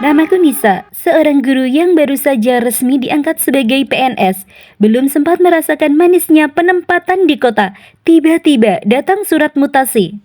Namaku Nisa, seorang guru yang baru saja resmi diangkat sebagai PNS. Belum sempat merasakan manisnya penempatan di kota, tiba-tiba datang surat mutasi.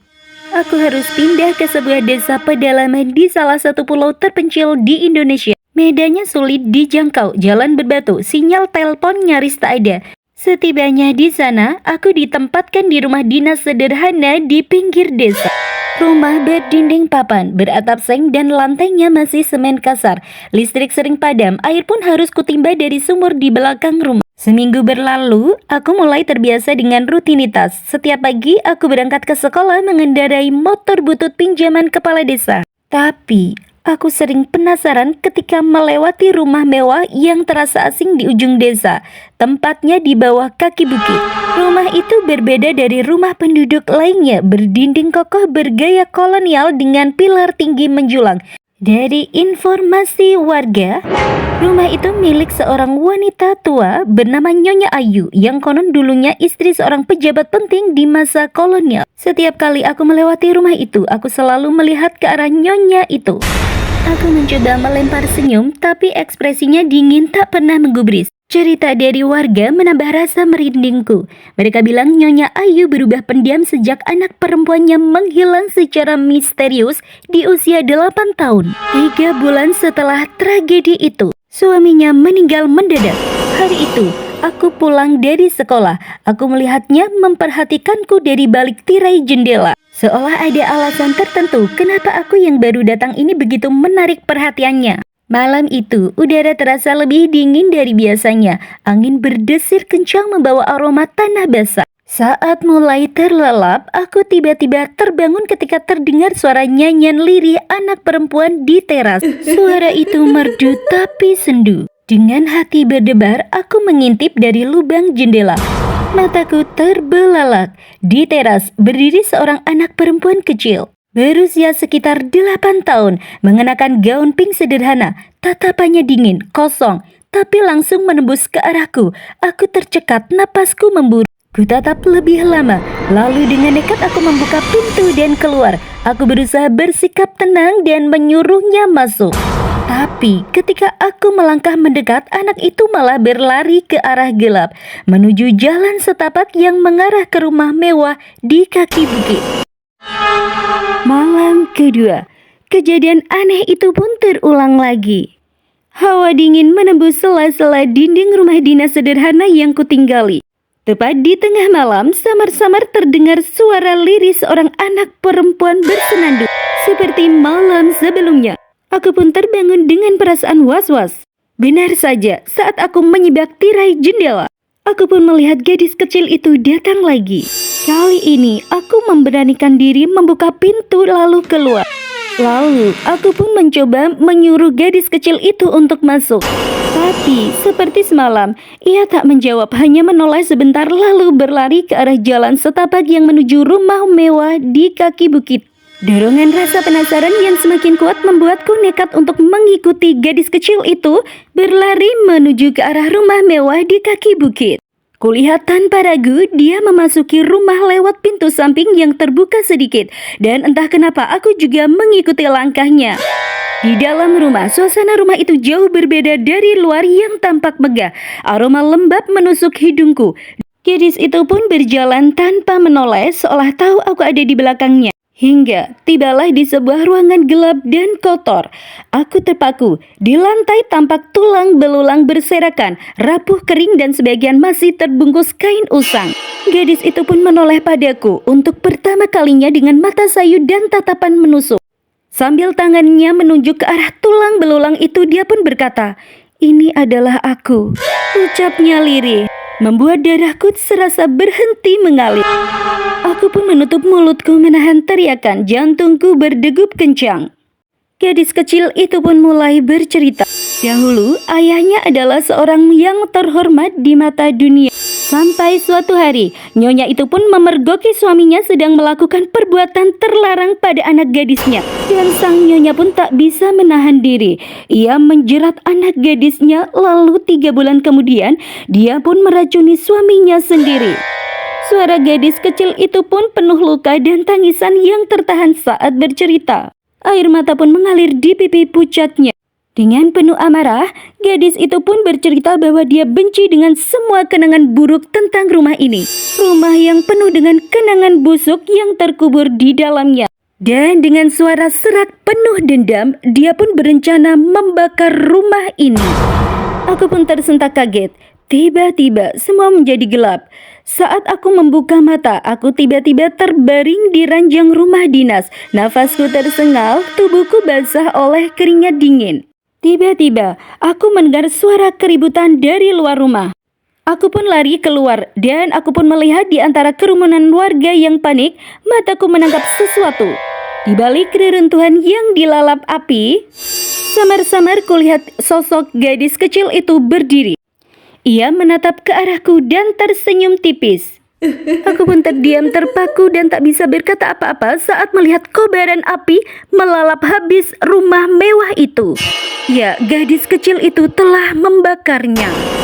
Aku harus pindah ke sebuah desa pedalaman di salah satu pulau terpencil di Indonesia. Medannya sulit dijangkau, jalan berbatu, sinyal telepon nyaris tak ada. Setibanya di sana, aku ditempatkan di rumah dinas sederhana di pinggir desa. Rumah berdinding papan, beratap seng dan lantainya masih semen kasar. Listrik sering padam, air pun harus kutimba dari sumur di belakang rumah. Seminggu berlalu, aku mulai terbiasa dengan rutinitas. Setiap pagi, aku berangkat ke sekolah mengendarai motor butut pinjaman kepala desa. Tapi, aku sering penasaran ketika melewati rumah mewah yang terasa asing di ujung desa. Tempatnya di bawah kaki bukit. Rumah itu berbeda dari rumah penduduk lainnya, berdinding kokoh bergaya kolonial dengan pilar tinggi menjulang. Dari informasi warga, rumah itu milik seorang wanita tua bernama Nyonya Ayu yang konon dulunya istri seorang pejabat penting di masa kolonial. Setiap kali aku melewati rumah itu, aku selalu melihat ke arah Nyonya itu. Aku mencoba melempar senyum, tapi ekspresinya dingin tak pernah menggubris. Cerita dari warga menambah rasa merindingku. Mereka bilang Nyonya Ayu berubah pendiam sejak anak perempuannya menghilang secara misterius di usia 8 tahun. 3 bulan setelah tragedi itu, suaminya meninggal mendadak. Hari itu, aku pulang dari sekolah. Aku melihatnya memperhatikanku dari balik tirai jendela. Seolah ada alasan tertentu kenapa aku yang baru datang ini begitu menarik perhatiannya. Malam itu, udara terasa lebih dingin dari biasanya. Angin berdesir kencang membawa aroma tanah basah. Saat mulai terlelap, aku tiba-tiba terbangun ketika terdengar suara nyanyian lirih anak perempuan di teras. Suara itu merdu tapi sendu. Dengan hati berdebar, aku mengintip dari lubang jendela. Mataku terbelalak. Di teras berdiri seorang anak perempuan kecil, berusia sekitar 8 tahun, mengenakan gaun pink sederhana. Tatapannya dingin, kosong, tapi langsung menembus ke arahku. Aku tercekat, napasku memburu. Kutatap lebih lama, lalu dengan nekat aku membuka pintu dan keluar. Aku berusaha bersikap tenang dan menyuruhnya masuk. Tapi ketika aku melangkah mendekat, anak itu malah berlari ke arah gelap, menuju jalan setapak yang mengarah ke rumah mewah di kaki bukit. Malam kedua, kejadian aneh itu pun terulang lagi. Hawa dingin menembus sela-sela dinding rumah dinas sederhana yang kutinggali. Tepat di tengah malam, samar-samar terdengar suara lirih seorang anak perempuan bersenandung. Seperti malam sebelumnya, aku pun terbangun dengan perasaan was-was. Benar saja, saat aku menyibak tirai jendela, aku pun melihat gadis kecil itu datang lagi. Kali ini, aku memberanikan diri membuka pintu lalu keluar. Lalu, aku pun mencoba menyuruh gadis kecil itu untuk masuk. Tapi, seperti semalam, ia tak menjawab, hanya menoleh sebentar lalu berlari ke arah jalan setapak yang menuju rumah mewah di kaki bukit. Dorongan rasa penasaran yang semakin kuat membuatku nekat untuk mengikuti gadis kecil itu berlari menuju ke arah rumah mewah di kaki bukit. Kulihat tanpa ragu dia memasuki rumah lewat pintu samping yang terbuka sedikit, dan entah kenapa aku juga mengikuti langkahnya. Di dalam rumah, suasana rumah itu jauh berbeda dari luar yang tampak megah. Aroma lembab menusuk hidungku. Gadis itu pun berjalan tanpa menoleh, seolah tahu aku ada di belakangnya. Hingga tibalah di sebuah ruangan gelap dan kotor. Aku terpaku. Di lantai tampak tulang belulang berserakan, rapuh kering dan sebagian masih terbungkus kain usang. Gadis itu pun menoleh padaku untuk pertama kalinya dengan mata sayu dan tatapan menusuk. Sambil tangannya menunjuk ke arah tulang belulang itu, dia pun berkata, "Ini adalah aku." Ucapnya lirih, membuat darahku serasa berhenti mengalir. Aku pun menutup mulutku menahan teriakan, jantungku berdegup kencang. Gadis kecil itu pun mulai bercerita. Dahulu, ayahnya adalah seorang yang terhormat di mata dunia. Sampai suatu hari, nyonya itu pun memergoki suaminya sedang melakukan perbuatan terlarang pada anak gadisnya. Dan sang nyonya pun tak bisa menahan diri. Ia menjerat anak gadisnya, lalu 3 bulan kemudian, dia pun meracuni suaminya sendiri. Suara gadis kecil itu pun penuh luka dan tangisan yang tertahan saat bercerita. Air mata pun mengalir di pipi pucatnya. Dengan penuh amarah, gadis itu pun bercerita bahwa dia benci dengan semua kenangan buruk tentang rumah ini. Rumah yang penuh dengan kenangan busuk yang terkubur di dalamnya. Dan dengan suara serak penuh dendam, dia pun berencana membakar rumah ini. Aku pun tersentak kaget. Tiba-tiba semua menjadi gelap. Saat aku membuka mata, aku tiba-tiba terbaring di ranjang rumah dinas. Nafasku tersengal, tubuhku basah oleh keringat dingin. Tiba-tiba, aku mendengar suara keributan dari luar rumah. Aku pun lari keluar dan aku pun melihat di antara kerumunan warga yang panik, mataku menangkap sesuatu. Di balik reruntuhan yang dilalap api, samar-samar kulihat sosok gadis kecil itu berdiri. Ia menatap ke arahku dan tersenyum tipis. Aku pun terdiam terpaku dan tak bisa berkata apa-apa saat melihat kobaran api melalap habis rumah mewah itu. Ya, gadis kecil itu telah membakarnya.